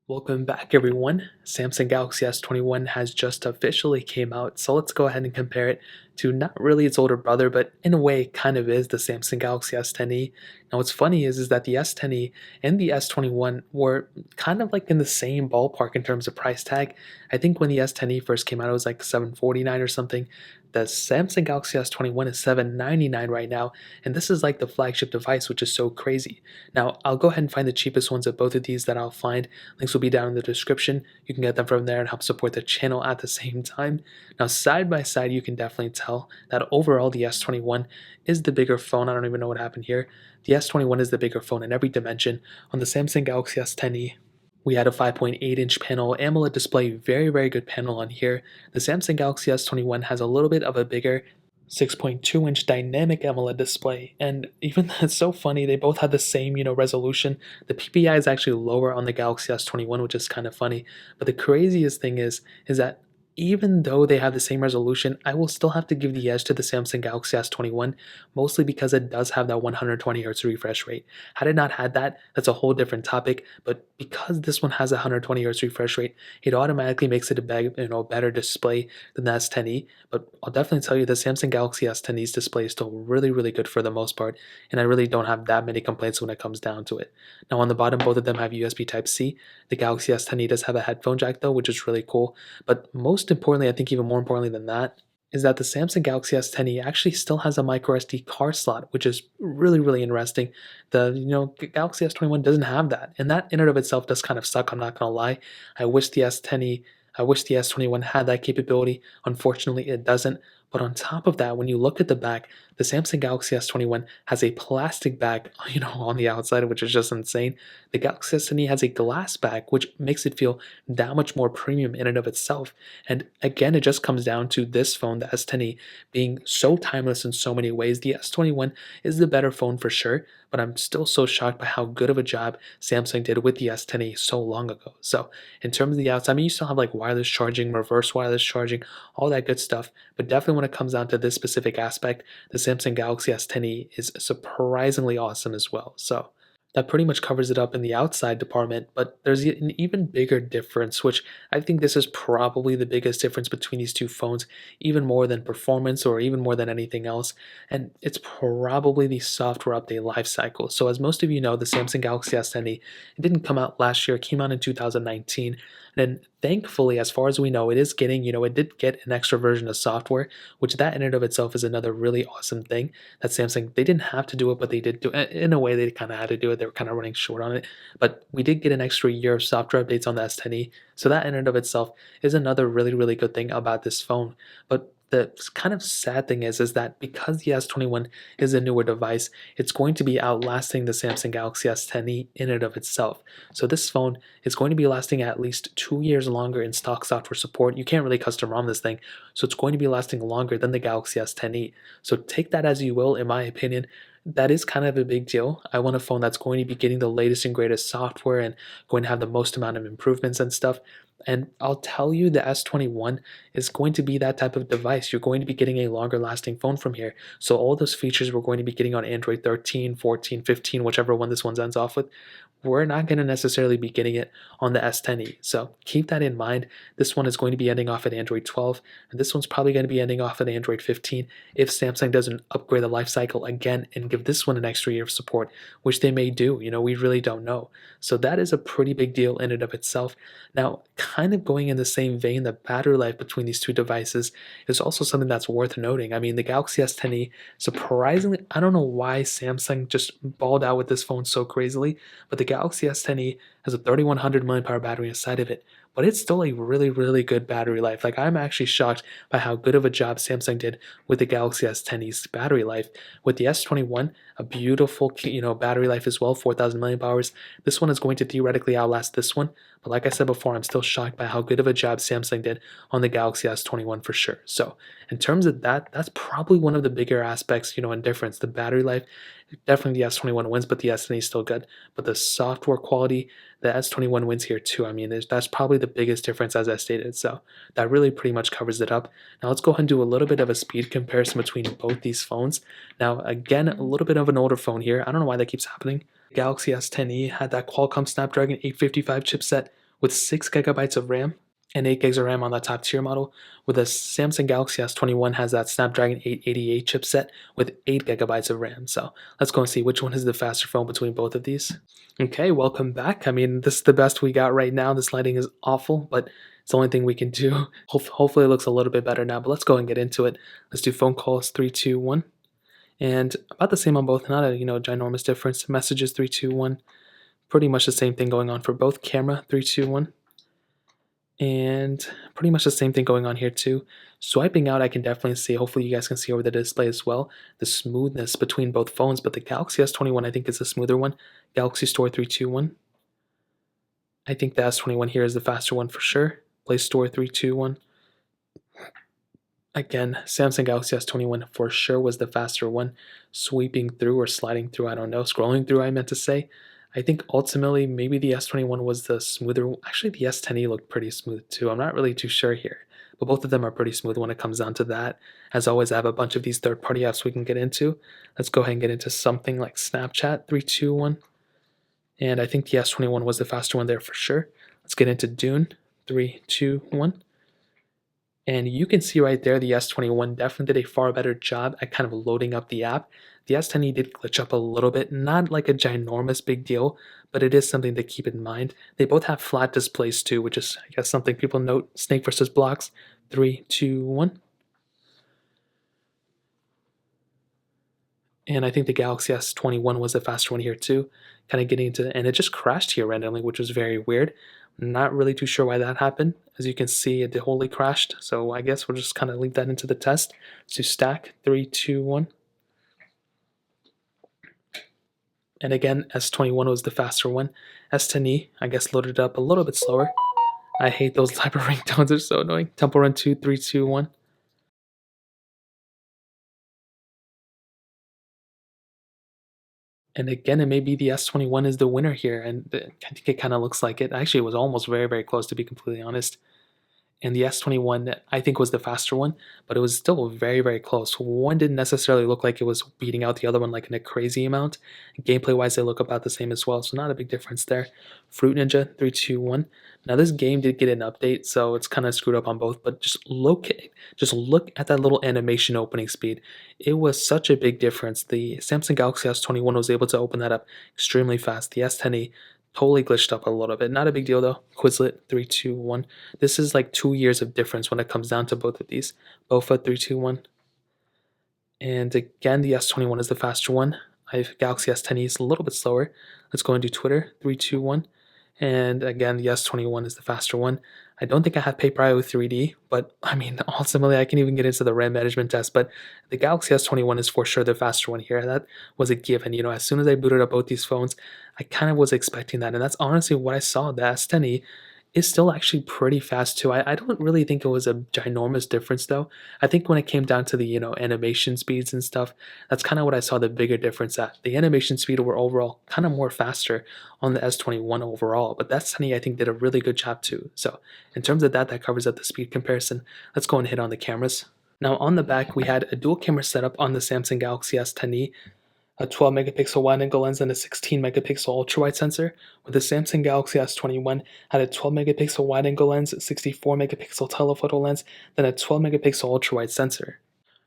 Welcome back everyone. Samsung Galaxy S21 has just officially came out, so let's go ahead and compare it to not really its older brother, but in a way kind of is the Samsung Galaxy S10e. Now what's funny is that the S10e and the S21 were kind of like in the same ballpark in terms of price tag. I think when the S10e first came out it was like $749 or something. The Samsung Galaxy S21 is $799 right now, and this is like the flagship device, which is so crazy. Now, I'll go ahead and find the cheapest ones of both of these that I'll find. Links will be down in the description. You can get them from there and help support the channel at the same time. Now, side by side, you can definitely tell that overall the S21 is the bigger phone. I don't even know what happened here. The S21 is the bigger phone in every dimension. On the Samsung Galaxy S10e, we had a 5.8-inch panel, AMOLED display, very good panel on here. The Samsung Galaxy S21 has a little bit of a bigger 6.2-inch dynamic AMOLED display, and even it's so funny, they both have the same, resolution. The PPI is actually lower on the Galaxy S21, which is kind of funny, but the craziest thing is that even though they have the same resolution, I will still have to give the edge to the Samsung Galaxy S21, mostly because it does have that 120Hz refresh rate. Had it not had that, that's a whole different topic, but because this one has a 120Hz refresh rate, it automatically makes it a better display than the S10e. But I'll definitely tell you the Samsung Galaxy S10e's display is still really good for the most part, and I really don't have that many complaints when it comes down to it. Now on the bottom, both of them have USB Type-C. The Galaxy S10e does have a headphone jack though, which is really cool, but most importantly, I think even more importantly than that, is that the Samsung Galaxy S10e actually still has a micro SD card slot, which is really interesting. The Galaxy S21 doesn't have that, and that in and of itself does kind of suck. I'm not gonna lie. I wish the S10e, I wish the S21 had that capability. Unfortunately, it doesn't. But on top of that, when you look at the back, the Samsung Galaxy S21 has a plastic back, on the outside, which is just insane. The Galaxy S10e has a glass back, which makes it feel that much more premium in and of itself. And again, it just comes down to this phone, the S10e, being so timeless in so many ways. The S21 is the better phone for sure, but I'm still so shocked by how good of a job Samsung did with the S10e so long ago. So in terms of the outside, I mean, you still have like wireless charging, reverse wireless charging, all that good stuff. But definitely when it comes down to this specific aspect, the Samsung Galaxy S10e is surprisingly awesome as well. So that pretty much covers it up in the outside department, but there's an even bigger difference, which I think this is probably the biggest difference between these two phones, even more than performance or even more than anything else, and it's probably the software update life cycle. So as most of you know, the Samsung Galaxy S10e, it didn't come out last year, it came out in 2019, and thankfully, as far as we know, it is getting, it did get an extra version of software, which that in and of itself is another really awesome thing that Samsung, they didn't have to do it, but they did do it. In a way, they kind of had to do it. They were kind of running short on it. But we did get an extra year of software updates on the S10e. So that in and of itself is another really good thing about this phone. But the kind of sad thing is that because the S21 is a newer device, it's going to be outlasting the Samsung Galaxy S10e in and of itself. So this phone is going to be lasting at least 2 years longer in stock software support. You can't really custom ROM this thing, so it's going to be lasting longer than the Galaxy S10e. So take that as you will, in my opinion. That is kind of a big deal. I want a phone that's going to be getting the latest and greatest software and going to have the most amount of improvements and stuff. And I'll tell you, the S21 is going to be that type of device. You're going to be getting a longer lasting phone from here. So all those features we're going to be getting on Android 13, 14, 15, whichever one this one ends off with, we're not going to necessarily be getting it on the S10e. So keep that in mind. This one is going to be ending off at Android 12, and this one's probably going to be ending off at Android 15 if Samsung doesn't upgrade the lifecycle again and give this one an extra year of support, which they may do. We really don't know. So that is a pretty big deal in and of itself. Now, kind of going in the same vein, the battery life between these two devices is also something that's worth noting. I mean, the Galaxy S10e, surprisingly, I don't know why Samsung just balled out with this phone so crazily, but the Galaxy S10e has a 3100 mAh battery inside of it, but it's still a really good battery life. Like, I'm actually shocked by how good of a job Samsung did with the Galaxy S10e's battery life. With the S21, a beautiful, battery life as well, 4000 mAh. This one is going to theoretically outlast this one, but like I said before, I'm still shocked by how good of a job Samsung did on the Galaxy S21 for sure. So in terms of that, that's probably one of the bigger aspects, in difference. The battery life, definitely the S21 wins, but the S10e is still good. But the software quality, the S21 wins here too. I mean, that's probably the biggest difference as I stated. So that really pretty much covers it up. Now let's go ahead and do a little bit of a speed comparison between both these phones. Now again, a little bit of an older phone here. I don't know why that keeps happening. Galaxy S10e had that Qualcomm Snapdragon 855 chipset, with 6 gigabytes of RAM and 8 gigs of RAM on the top tier model, where the Samsung Galaxy S21 has that Snapdragon 888 chipset with 8 gigabytes of RAM. So let's go and see which one is the faster phone between both of these. Okay, welcome back. I mean, this is the best we got right now. This lighting is awful, but it's the only thing we can do. Hopefully it looks a little bit better now, but let's go and get into it. Let's do phone calls, 3, 2, 1. And about the same on both, not a ginormous difference. Messages, 3, 2, 1. Pretty much the same thing going on for both. Camera, 3, 2, 1. And pretty much the same thing going on here too. Swiping out, I can definitely see, hopefully you guys can see over the display as well, the smoothness between both phones, but the Galaxy S21 I think is the smoother one. Galaxy Store 321. I think the S21 here is the faster one for sure. Play Store 321. Again, Samsung Galaxy S21 for sure was the faster one. Sweeping through or sliding through, I don't know, scrolling through I meant to say. I think ultimately maybe the S21 was the smoother. Actually, the S10e looked pretty smooth too. I'm not really too sure here, but both of them are pretty smooth when it comes down to that. As always, I have a bunch of these third-party apps we can get into. Let's go ahead and get into something like Snapchat 321. And I think the S21 was the faster one there for sure. Let's get into Dune 321. And you can see right there the S21 definitely did a far better job at kind of loading up the app. The S10e did glitch up a little bit, not like a ginormous big deal, but it is something to keep in mind. They both have flat displays too, which is, I guess, something people note. Snake versus blocks. 3, 2, 1. And I think the Galaxy S21 was the faster one here too. Kind of getting into, and it just crashed here randomly, which was very weird. Not really too sure why that happened. As you can see, it wholly crashed. So I guess we'll just kind of leave that into the test. So stack 3, 2, 1. And again, S21 was the faster one. S10e, I guess, loaded up a little bit slower. I hate those type of ringtones, they're so annoying. Temple Run 2, 3, 2, 1. And again, it may be the S21 is the winner here, and I think it kind of looks like it. Actually, it was almost very, very close, to be completely honest. And the S21 I think was the faster one, but it was still very, very close. One didn't necessarily look like it was beating out the other one like in a crazy amount. Gameplay wise, they look about the same as well, so not a big difference there. Fruit Ninja 321. Now this game did get an update, so it's kind of screwed up on both, but just look at that little animation opening speed. It was such a big difference. The Samsung Galaxy S21 was able to open that up extremely fast. The S10e totally glitched up a little bit. Not a big deal though. Quizlet 3, 2, 1. This is like 2 years of difference when it comes down to both of these. Bofa 3, 2, 1. And again, the S21 is the faster one. I have Galaxy S10e is a little bit slower. Let's go and do Twitter 3, 2, 1. And again, the S21 is the faster one. I don't think I have Paper IO 3D, but I mean, ultimately, I can even get into the RAM management test. But the Galaxy S21 is for sure the faster one here. That was a given. As soon as I booted up both these phones, I kind of was expecting that. And that's honestly what I saw. The S10e is still actually pretty fast too. I don't really think it was a ginormous difference though. I think when it came down to the animation speeds and stuff, that's kind of what I saw the bigger difference at. The animation speed were overall kind of more faster on the S21 overall, but that Sunny I think did a really good job too. So in terms of that, that covers up the speed comparison. Let's go and hit on the cameras. Now on the back, we had a dual camera setup on the Samsung Galaxy S10e, a 12 megapixel wide angle lens and a 16 megapixel ultra wide sensor, with the Samsung Galaxy S21 had a 12 megapixel wide angle lens, 64 megapixel telephoto lens, then a 12 megapixel ultra wide sensor.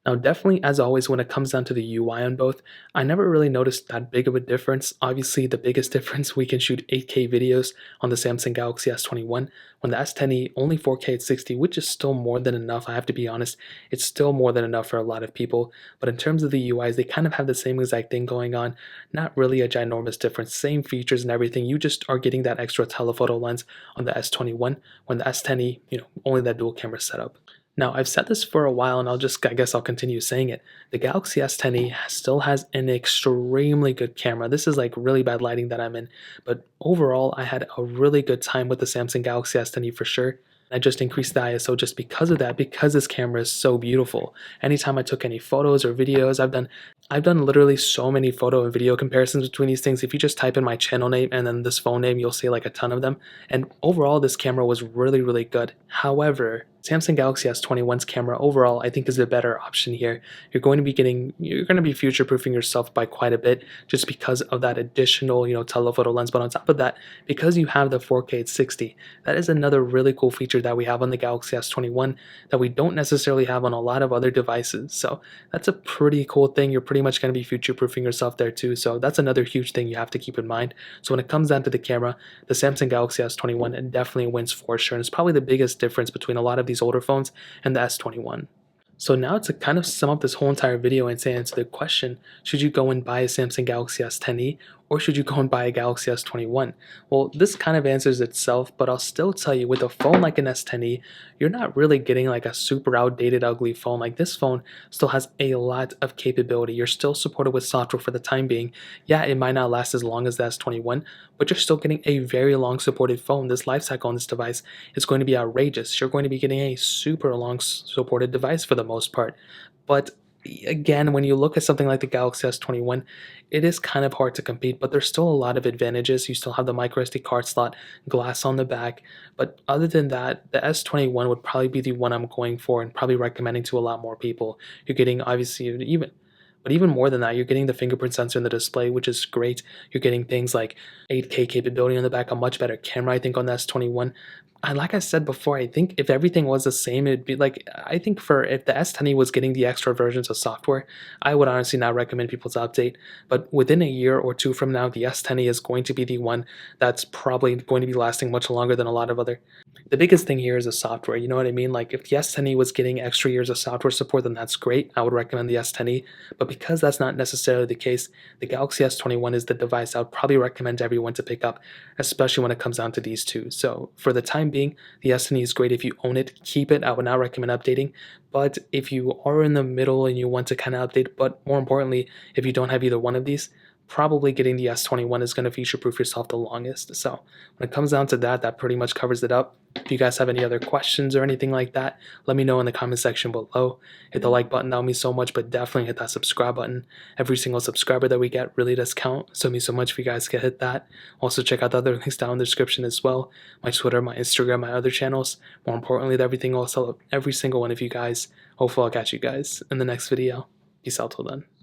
Now definitely, as always, when it comes down to the UI on both, I never really noticed that big of a difference. Obviously, the biggest difference, we can shoot 8K videos on the Samsung Galaxy S21, when the S10e only 4K at 60, which is still more than enough. I have to be honest, it's still more than enough for a lot of people. But in terms of the UIs, they kind of have the same exact thing going on. Not really a ginormous difference, same features and everything. You just are getting that extra telephoto lens on the S21, when the S10e, only that dual camera setup. Now, I've said this for a while, and I guess I'll continue saying it. The Galaxy S10e still has an extremely good camera. This is like really bad lighting that I'm in, but overall, I had a really good time with the Samsung Galaxy S10e for sure. I just increased the ISO just because of that, because this camera is so beautiful. Anytime I took any photos or videos, I've done I've done literally so many photo and video comparisons between these things. If you just type in my channel name and then this phone name, you'll see like a ton of them. And overall, this camera was really, really good. However, Samsung Galaxy S21's camera overall, I think, is a better option here. You're going to be future-proofing yourself by quite a bit just because of that additional, telephoto lens. But on top of that, because you have the 4K at 60, that is another really cool feature that we have on the Galaxy S21 that we don't necessarily have on a lot of other devices. So that's a pretty cool thing. You're pretty much going to be future proofing yourself there too. So that's another huge thing you have to keep in mind. So when it comes down to the camera, the Samsung Galaxy S21 definitely wins for sure. And it's probably the biggest difference between a lot of these older phones and the S21. So now to kind of sum up this whole entire video and to answer the question, should you go and buy a Samsung Galaxy S10e or should you go and buy a Galaxy S21? Well, this kind of answers itself, but I'll still tell you with a phone like an S10e, you're not really getting like a super outdated, ugly phone. Like this phone still has a lot of capability. You're still supported with software for the time being. Yeah, it might not last as long as the S21, but you're still getting a very long supported phone. This life cycle on this device is going to be outrageous. You're going to be getting a super long supported device for the most part. But again, when you look at something like the Galaxy S21, it is kind of hard to compete, but there's still a lot of advantages. You still have the micro SD card slot, glass on the back, but other than that, the S21 would probably be the one I'm going for and probably recommending to a lot more people. You're getting obviously even more than that, you're getting the fingerprint sensor in the display, which is great. You're getting things like 8K capability on the back, a much better camera, I think, on the S21. And like I said before, I think if everything was the same, it'd be like, I think for if the S10e was getting the extra versions of software, I would honestly not recommend people to update. But within a year or two from now, the S10e is going to be the one that's probably going to be lasting much longer than a lot of other. The biggest thing here is the software, you know what I mean? Like if the S10e was getting extra years of software support, then that's great. I would recommend the S10e. But because that's not necessarily the case, the Galaxy S21 is the device I would probably recommend everyone to pick up, especially when it comes down to these two. So for the time being, the S10e is great. If you own it, keep it. I would not recommend updating. But if you are in the middle and you want to kind of update, but more importantly, if you don't have either one of these, probably getting the S21 is going to future proof yourself the longest. So when it comes down to that, that pretty much covers it up. If you guys have any other questions or anything like that, let me know in the comment section below. Hit the like button, that would mean so much, but definitely hit that subscribe button. Every single subscriber that we get really does count, so it means so much if you guys can hit that. Also check out the other links down in the description as well. My Twitter, my Instagram, my other channels. More importantly, everything else, every single one of you guys. Hopefully I'll catch you guys in the next video. Peace out till then.